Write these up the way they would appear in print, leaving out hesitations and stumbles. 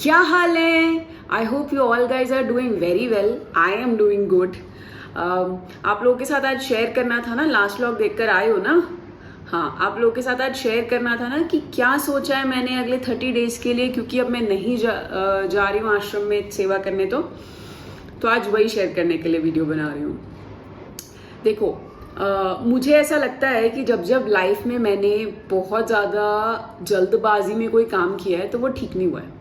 क्या हाल है? I hope you all guys are doing very well. I am doing good. आप लोगों के साथ आज शेयर करना था ना, लास्ट व्लॉग देखकर आए हो ना. हाँ, आप लोगों के साथ आज शेयर करना था ना कि क्या सोचा है मैंने अगले 30 डेज के लिए, क्योंकि अब मैं नहीं जा रही हूँ आश्रम में सेवा करने. तो आज वही शेयर करने के लिए वीडियो बना रही हूँ. देखो, मुझे ऐसा लगता है कि जब जब लाइफ में मैंने बहुत ज़्यादा जल्दबाजी में कोई काम किया है तो वो ठीक नहीं हुआ है.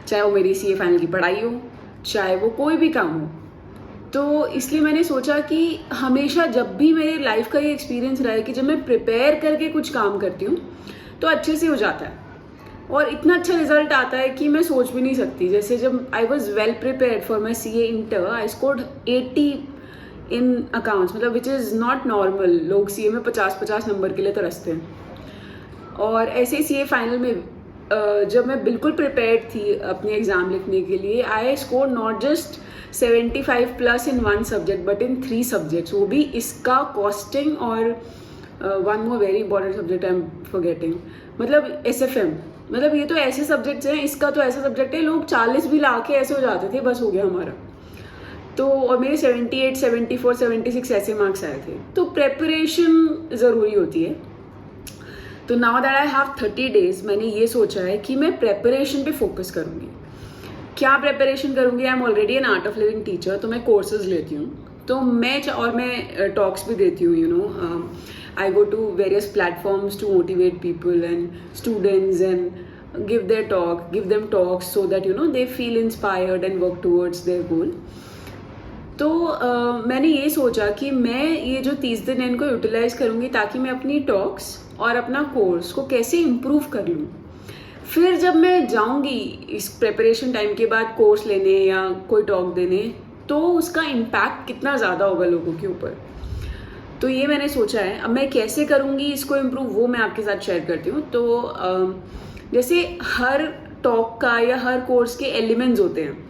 चाहे वो मेरी सीए फाइनल की पढ़ाई हो, चाहे वो कोई भी काम हो. तो इसलिए मैंने सोचा कि हमेशा जब भी मेरे लाइफ का ये एक्सपीरियंस रहा है कि जब मैं प्रिपेयर करके कुछ काम करती हूँ तो अच्छे से हो जाता है और इतना अच्छा रिजल्ट आता है कि मैं सोच भी नहीं सकती. जैसे जब I was well prepared for my CA inter, I scored 80 in accounts, मतलब विच इज़ नॉट नॉर्मल. लोग सीए में 50-50 नंबर के लिए तरसते हैं. और ऐसे ही सीए फाइनल में जब मैं बिल्कुल प्रिपेयर्ड थी अपने एग्ज़ाम लिखने के लिए, I score not just 75+ in 1 subject but in 3 subjects. वो भी इसका, कॉस्टिंग और one more very important subject I am forgetting, मतलब SFM. मतलब ये तो ऐसे सब्जेक्ट्स हैं, इसका तो ऐसा सब्जेक्ट है लोग 40 भी ला के ऐसे हो जाते थे, बस हो गया हमारा. तो और मेरे 78, 74, 76 ऐसे मार्क्स आए थे. तो प्रेपरेशन ज़रूरी होती है. तो now that I have 30 days, मैंने ये सोचा है कि मैं प्रेपरेशन पे फोकस करूँगी. क्या प्रेपरेशन करूँगी? I am already an art of living teacher, तो मैं कोर्सेज लेती हूँ. तो मैं टॉक्स भी देती हूँ. I go to various platforms to motivate people and students and give them talks so that they feel inspired and work towards their goal. तो मैंने ये सोचा कि मैं ये जो 30 दिन है इनको यूटिलाइज करूँगी ताकि मैं अपनी टॉक्स और अपना कोर्स को कैसे इम्प्रूव कर लूँ. फिर जब मैं जाऊँगी इस प्रेपरेशन टाइम के बाद कोर्स लेने या कोई टॉक देने, तो उसका इम्पैक्ट कितना ज़्यादा होगा लोगों के ऊपर. तो ये मैंने सोचा है. अब मैं कैसे करूँगी इसको इम्प्रूव, वो मैं आपके साथ शेयर करती हूँ. तो जैसे हर टॉक का या हर कोर्स के एलिमेंट्स होते हैं,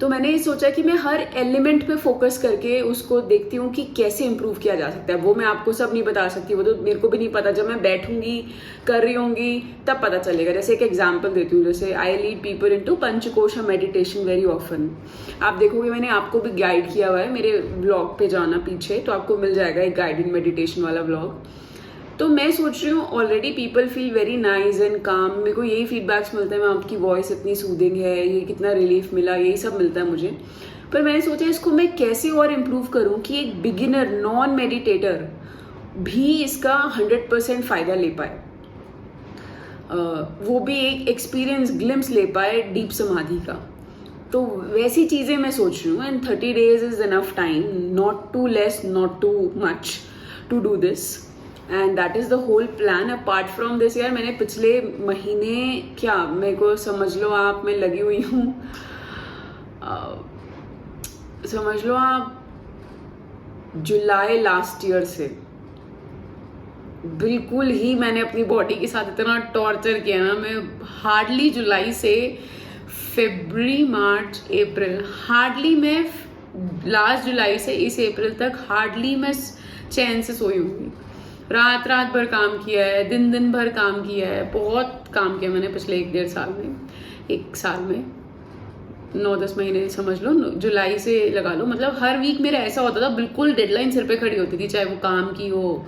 तो मैंने ये सोचा कि मैं हर एलिमेंट पे फोकस करके उसको देखती हूँ कि कैसे इम्प्रूव किया जा सकता है. वो मैं आपको सब नहीं बता सकती, वो तो मेरे को भी नहीं पता. जब मैं बैठूंगी, कर रही होंगी, तब पता चलेगा. जैसे एक एग्जांपल देती हूँ, जैसे I lead people into Panchakosha meditation very often. आप देखोगे मैंने आपको भी गाइड किया हुआ है, मेरे व्लॉग पे जाना पीछे तो आपको मिल जाएगा एक गाइडेड मेडिटेशन वाला व्लॉग. तो मैं सोच रही हूँ, already people feel very nice and काम. मेरे को यही फीडबैक्स मिलता है, मैं आपकी वॉइस इतनी सूदिंग है, ये कितना रिलीफ मिला, यही सब मिलता है मुझे. पर मैंने सोचा इसको मैं कैसे और इम्प्रूव करूँ कि एक बिगिनर नॉन मेडिटेटर भी इसका 100% फ़ायदा ले पाए. वो भी एक एक्सपीरियंस ग्लिम्स ले पाए डीप समाधि का. तो वैसी चीज़ें मैं सोच रही हूँ. And 30 days is enough time, not too less, not too much to do this. And that is the whole plan. Apart from this, यार मैंने पिछले महीने, क्या मेरे को समझ लो आप, मैं लगी हुई हूँ, समझ लो आप जुलाई लास्ट ईयर से बिल्कुल ही मैंने अपनी बॉडी के साथ इतना टॉर्चर किया ना. मैं हार्डली जुलाई से फरवरी, मार्च, अप्रैल, हार्डली मैं लास्ट जुलाई से इस अप्रैल तक हार्डली मैं चैन से सोई हूँ. रात रात भर काम किया है, दिन भर काम किया है, बहुत काम किया मैंने पिछले 1-1.5 साल में. 1 साल में 9-10 महीने समझ लो, जुलाई से लगा लो. मतलब हर वीक मेरा ऐसा होता था, बिल्कुल डेडलाइन सिर पे खड़ी होती थी, चाहे वो काम की हो,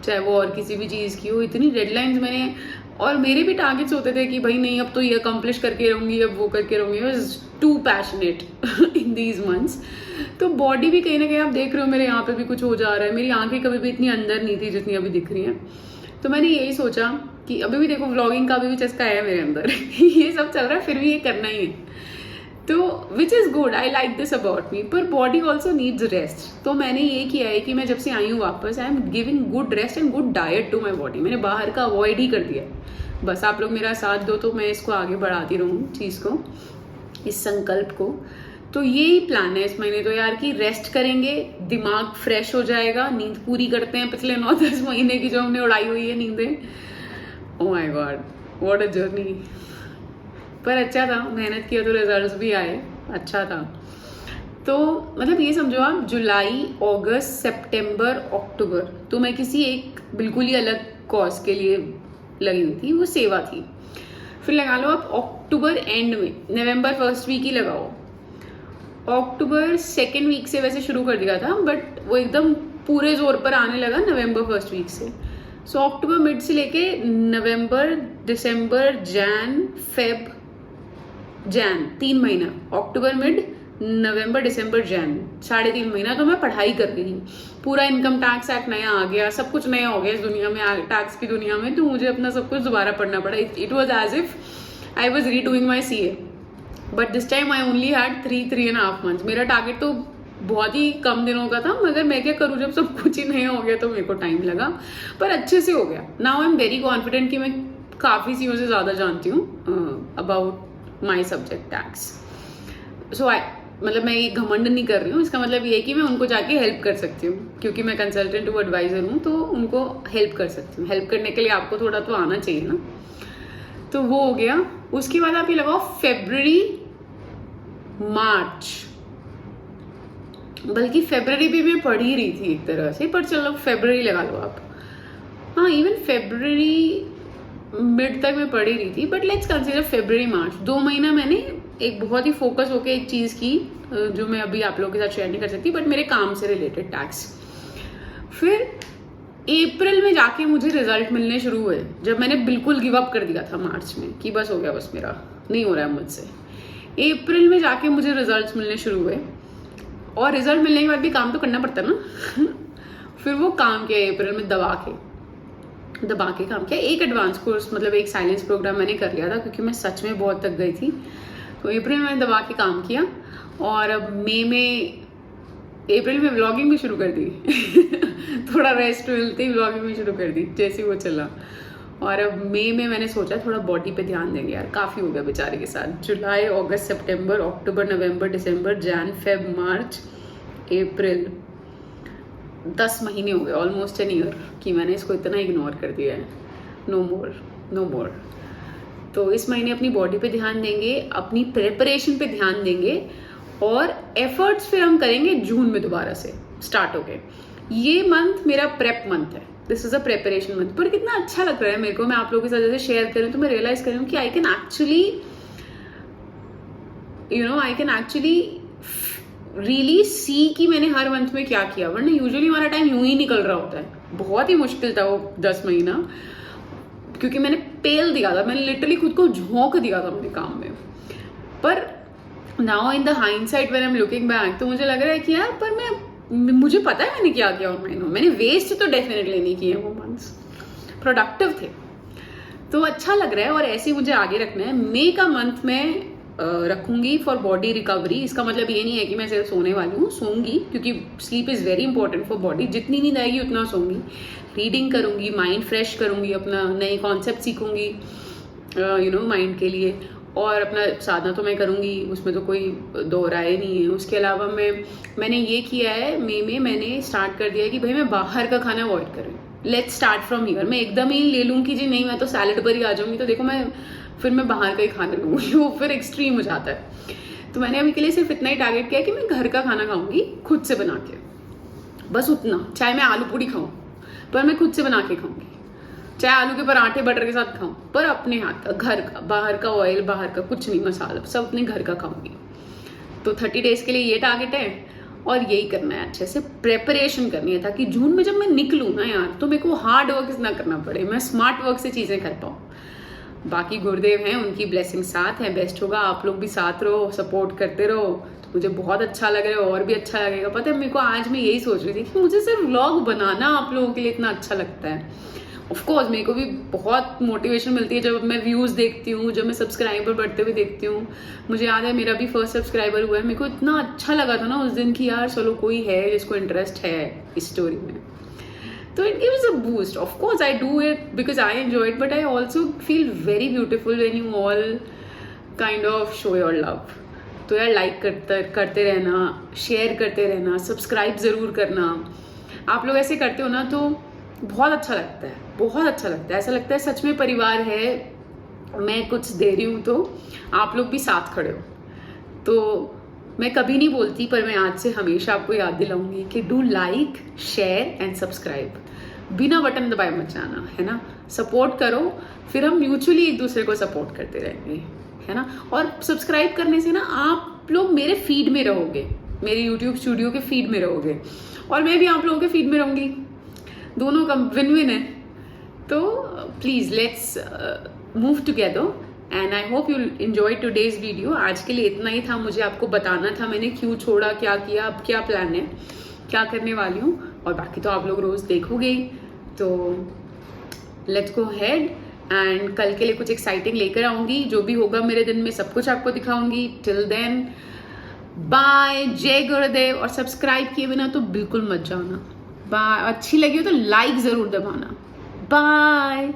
चाहे वो और किसी भी चीज़ की हो. इतनी डेडलाइंस मैंने, और मेरे भी टारगेट्स होते थे कि भाई नहीं अब तो ये अकम्प्लिश करके रहूँगी, अब वो करके रहूँगी. I was too passionate in these months. तो बॉडी भी कहीं ना कहीं आप देख रहे हो, मेरे यहाँ पे भी कुछ हो जा रहा है. मेरी आंखें कभी भी इतनी अंदर नहीं थी जितनी अभी दिख रही हैं. तो मैंने यही सोचा कि अभी भी देखो व्लॉगिंग का भी चस्का है मेरे अंदर ये सब चल रहा है, फिर भी ये करना ही है. तो which is good, I like this about me. पर बॉडी ऑल्सो नीड्स रेस्ट. तो मैंने ये किया है कि मैं जब से आई हूँ वापस, I am giving good rest and good diet to my body. मैंने बाहर का अवॉइड ही कर दिया है. बस आप लोग मेरा साथ दो तो मैं इसको आगे बढ़ाती रहूँ, चीज़ को, इस संकल्प को. तो यही प्लान है इस महीने तो यार, कि रेस्ट करेंगे, दिमाग फ्रेश हो जाएगा, नींद पूरी करते हैं पिछले 9-10 महीने की जो हमने उड़ाई हुई है नींदें. Oh my god, what a journey. पर अच्छा था, मेहनत किया तो रिजल्ट्स भी आए, अच्छा था. तो मतलब ये समझो आप, जुलाई, अगस्त, सितंबर, अक्टूबर तो मैं किसी एक बिल्कुल ही अलग कॉज के लिए लगी हुई थी, वो सेवा थी. फिर लगा लो आप अक्टूबर एंड में, नवंबर फर्स्ट वीक ही लगाओ। अक्टूबर सेकेंड वीक से वैसे शुरू कर दिया था, बट वो एकदम पूरे जोर पर आने लगा नवंबर फर्स्ट वीक से। सो अक्टूबर मिड से लेके नवंबर, दिसंबर, जैन, फेब, जैन, 3 महीना, अक्टूबर मिड, नवंबर, दिसंबर, जैन, 3.5 महीना तो मैं पढ़ाई कर रही थी। पूरा इनकम टैक्स एक्ट नया आ गया, सब कुछ नया हो गया इस दुनिया में, टैक्स की दुनिया में, तो मुझे अपना सब कुछ दोबारा पढ़ना पड़ा। It was as if I was redoing my CA, but this time I only had 3.5 months। मेरा टारगेट तो बहुत ही कम दिनों का था, मगर मैं क्या करूँ, जब सब कुछ ही नया हो गया तो मेरे को टाइम लगा, पर अच्छे से हो गया। Now I am very confident कि मैं काफ़ी चीज़ों से ज़्यादा जानती हूँ अबाउट माई सब्जेक्ट टैक्स। सो मतलब मैं ये घमंड नहीं कर रही हूँ, इसका मतलब ये है कि मैं उनको जाके हेल्प कर सकती हूँ, क्योंकि मैं कंसल्टेंट हूँ, एडवाइजर हूँ, तो उनको हेल्प कर सकती हूँ। हेल्प करने के लिए आपको थोड़ा तो आना चाहिए ना। तो वो हो गया। उसके बाद आप ये लगाओ फरवरी, मार्च, बल्कि फरवरी भी मैं पढ़ ही रही थी एक तरह से, पर चलो फरवरी लगा लो आप। हाँ, इवन फरवरी मिड तक मैं पढ़ ही रही थी, बट लेट्स कंसीडर फरवरी, मार्च, 2 महीना मैंने एक बहुत ही फोकस होके एक चीज़ की, जो मैं अभी आप लोगों के साथ शेयर नहीं कर सकती, बट मेरे काम से रिलेटेड टैक्स। फिर अप्रैल में जाके मुझे रिजल्ट मिलने शुरू हुए, जब मैंने बिल्कुल गिव अप कर दिया था मार्च में कि बस हो गया, बस मेरा नहीं हो रहा है मुझसे। अप्रैल में जाके मुझे रिजल्ट्स मिलने शुरू हुए, और रिजल्ट मिलने के बाद भी काम तो करना पड़ता ना। फिर वो काम किया अप्रैल में, दबा के काम किया। एक एडवांस कोर्स, मतलब एक साइलेंस प्रोग्राम मैंने कर लिया था, क्योंकि मैं सच में बहुत थक गई थी। तो अप्रैल में मैंने दबा के काम किया, और अब अप्रैल में व्लॉगिंग भी शुरू कर दी। थोड़ा रेस्ट मिलते ही व्लॉगिंग भी शुरू कर दी, जैसे वो चला। और अब मई में मैंने सोचा थोड़ा बॉडी पे ध्यान देंगे यार, काफ़ी हो गया बेचारे के साथ। जुलाई, अगस्त, सितंबर, अक्टूबर, नवंबर, दिसंबर, जैन, फेब, मार्च, अप्रैल, 10 महीने हो गए, ऑलमोस्ट एन ईयर, कि मैंने इसको इतना इग्नोर कर दिया है। नो मोर। तो इस महीने अपनी बॉडी पे ध्यान देंगे, अपनी प्रिपरेशन पे ध्यान देंगे, और एफर्ट्स फिर हम करेंगे जून में दोबारा से स्टार्ट हो गए। ये मंथ मेरा प्रेप मंथ है, this is a preparation month. पर कितना अच्छा लग रहा है मेरे को, मैं आप लोगों के साथ जैसे शेयर करूँ तो मैं रियलाइज कर रही हूँ कि I can actually really see कि मैंने हर मंथ में क्या किया, वरना यूजुअली हमारा टाइम यूं ही निकल रहा होता है। बहुत ही मुश्किल था वो 10 महीना, क्योंकि मैंने पेल दिया था, मैंने लिटरली खुद को झोंक दिया था अपने काम में। पर now in the hindsight when I am looking back, तो मुझे लग रहा है कि यार, पर मुझे पता है मैंने क्या किया उन महीनों। मैंने वेस्ट तो डेफिनेटली नहीं किए, वो मंथ्स प्रोडक्टिव थे, तो अच्छा लग रहा है, और ऐसे ही मुझे आगे रखना है। मई का मंथ में रखूंगी फॉर बॉडी रिकवरी। इसका मतलब ये नहीं है कि मैं सिर्फ सोने वाली हूँ, सोऊंगी, क्योंकि sleep is very important for body. जितनी नींद आएगी उतना सोऊंगी, रीडिंग करूंगी, माइंड फ्रेश करूंगी, अपना नए कॉन्सेप्ट सीखूंगी माइंड के लिए, और अपना साधना तो मैं करूंगी, उसमें तो कोई दो राय नहीं है। उसके अलावा मैंने ये किया है, मई में मैंने स्टार्ट कर दिया है कि भाई मैं बाहर का खाना अवॉइड करूँ। Let's start from here. मैं एकदम ही ले लूँ कि जी नहीं मैं तो सैलड पर ही आ जाऊंगी, तो देखो फिर मैं बाहर का ही खाने लूँगी, वो फिर एक्सट्रीम हो जाता है। तो मैंने अभी के लिए सिर्फ इतना ही टारगेट किया कि मैं घर का खाना खाऊंगी खुद से बना के, बस उतना। चाहे मैं आलू पूड़ी खाऊं, पर मैं खुद से बना के खाऊंगी। चाहे आलू के पराठे बटर के साथ खाऊं, पर अपने हाथ का, घर का, बाहर का ऑयल, बाहर का कुछ नहीं, मसाला सब अपने घर का खाऊंगी। तो 30 डेज के लिए ये टारगेट है, और यही करना है, अच्छे से प्रेपरेशन करनी है, ताकि जून में जब मैं निकलूँ ना यार, तो मेरे को हार्ड वर्क ना करना पड़े, मैं स्मार्ट वर्क से चीज़ें कर पाऊँ। बाकी गुरुदेव हैं, उनकी ब्लेसिंग साथ है, बेस्ट होगा। आप लोग भी साथ रहो, सपोर्ट करते रहो, तो मुझे बहुत अच्छा लग रहा है, और भी अच्छा लगेगा। पता है मेरे को, आज मैं यही सोच रही थी कि मुझे सिर्फ व्लॉग बनाना आप लोगों के लिए इतना अच्छा लगता है। ऑफ कोर्स मेरे को भी बहुत मोटिवेशन मिलती है जब मैं व्यूज़ देखती हूँ, जब मैं सब्सक्राइबर बढ़ते हुए देखती हूँ। मुझे याद है मेरा भी फर्स्ट सब्सक्राइबर हुआ है, मेरे को इतना अच्छा लगा था ना उस दिन कि यार चलो कोई है जिसको इंटरेस्ट है इस स्टोरी में, तो it gives a boost. Of course, I do it because I enjoy it, but I also feel very beautiful when you all kind of show your love. तो यार लाइक करते रहना, शेयर करते रहना, सब्सक्राइब ज़रूर करना। आप लोग ऐसे करते हो ना तो बहुत अच्छा लगता है, बहुत अच्छा लगता है। ऐसा लगता है सच में परिवार है, मैं कुछ दे रही हूँ तो आप लोग भी साथ खड़े हो। तो मैं कभी नहीं बोलती, पर मैं आज से हमेशा आपको याद दिलाऊंगी कि do like, share and subscribe. बिना बटन दबाए मत जाना, है ना। सपोर्ट करो, फिर हम म्यूचुअली एक दूसरे को सपोर्ट करते रहेंगे, है ना। और सब्सक्राइब करने से ना आप लोग मेरे फीड में रहोगे, मेरे यूट्यूब स्टूडियो के फीड में रहोगे, और मैं भी आप लोगों के फीड में रहूँगी, दोनों का विन विन है। तो please let's move together and I hope you enjoy today's video. आज के लिए इतना ही था, मुझे आपको बताना था मैंने क्यों छोड़ा, क्या किया, अब क्या प्लान है, क्या करने वाली हूँ, और बाकी तो आप लोग रोज़ देखोगे ही। तो लेट्स गो हेड एंड कल के लिए कुछ एक्साइटिंग लेकर आऊँगी, जो भी होगा मेरे दिन में सब कुछ आपको दिखाऊंगी। टिल देन बाय, जय गुरुदेव। और सब्सक्राइब किए बिना तो बिल्कुल मत जाना। बाय, अच्छी लगी हो तो लाइक ज़रूर दबाना। बाय।